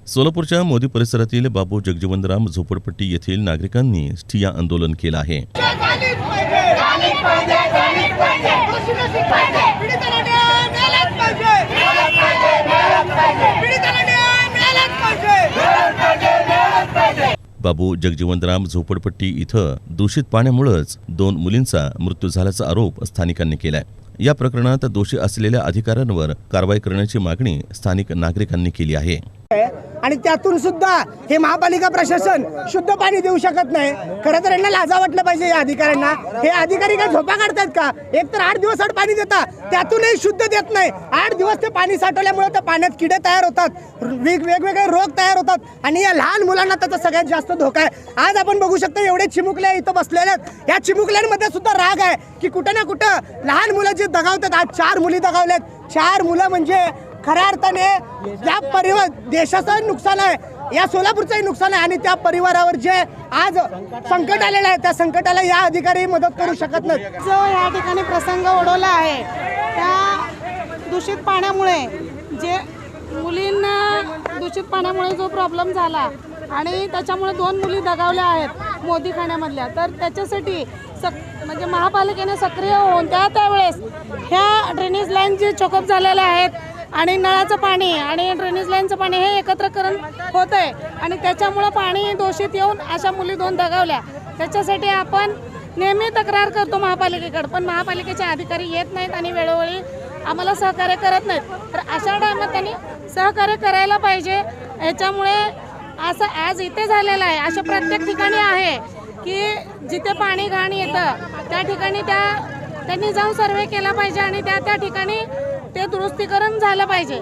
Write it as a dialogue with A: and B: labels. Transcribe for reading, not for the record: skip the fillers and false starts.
A: सोलापूरच्या मोदी परिसरातील बाबू जगजीवनराम झोपडपट्टी येथील नागरिकांनी ठिय्या आंदोलन केलं आहे। बाबू जगजीवनराम झोपडपट्टी इथं दूषित पाण्यामुळेच 2 मुलींचा मृत्यू झाल्याचा आरोप स्थानिकांनी केलाय। या प्रकरणात दोषी असलेल्या अधिकाऱ्यांवर कारवाई करण्याची मागणी स्थानिक नागरिकांनी केली आहे।
B: आणि त्यातून सुद्धा हे महापालिका प्रशासन शुद्ध पाणी देऊ शकत नाही। खरं तर यांना लाजा वाटलं पाहिजे या अधिकाऱ्यांना। हे अधिकारी काय झोपा काढतात का? एक तर 8 दिवस पाणी देतात, त्यातूनही शुद्ध देत नाही। 8 दिवस ते पाणी साठवल्यामुळे त्या पाण्यात किडे तयार होतात, वेगवेगळे रोग तयार होतात आणि या लहान मुलांना त्याचा सगळ्यात जास्त धोका आहे। आज आपण बघू शकता एवढे चिमुकले इथं बसलेले आहेत। या चिमुकल्यांमध्ये सुद्धा राग आहे की कुठं ना कुठं लहान मुलं जे दगावतात। आज 4 मुली दगावल्यात। 4 मुलं म्हणजे खऱ्या अर्थाने या परिवार देशाचं नुकसान आहे, या सोलापूरचंही नुकसान आहे आणि त्या परिवारावर जे आज संकट आलेलं आहे त्या संकटाला या अधिकारी मदत करू शकत नाहीत।
C: जो या ठिकाणी प्रसंग ओढवला आहे त्या दूषित पाण्यामुळे जे मुलींना दूषित पाण्यामुळे जो प्रॉब्लेम झाला आणि त्याच्यामुळे 2 मुली दगावल्या आहेत मोदीखान्यामधल्या, तर त्याच्यासाठी म्हणजे महापालिकेने सक्रिय होऊन त्यावेळेस ह्या ड्रेनेज लाईन जे चोकअप झालेल्या आहेत आणि नळाचं पाणी आणि ड्रेनेज लाईनचं पाणी हे एकत्रकरण होत आहे आणि त्याच्यामुळं पाणी दूषित येऊन अशा मुली 2 दगावल्या। त्याच्यासाठी आपण नेहमी तक्रार करतो महापालिकेकडे, पण महापालिकेचे अधिकारी येत नाहीत आणि वेळोवेळी आम्हाला सहकार्य करत नाहीत। तर अशा टायमात त्यांनी सहकार्य करायला पाहिजे। ह्याच्यामुळे असं आज इथे झालेलं आहे, अशा प्रत्येक ठिकाणी आहे की जिथे पाणी घाण येतं त्या ठिकाणी त्यांनी जाऊन सर्वे केला पाहिजे आणि त्या ठिकाणी ते दुरुस्तीकरण झालं पाहिजे।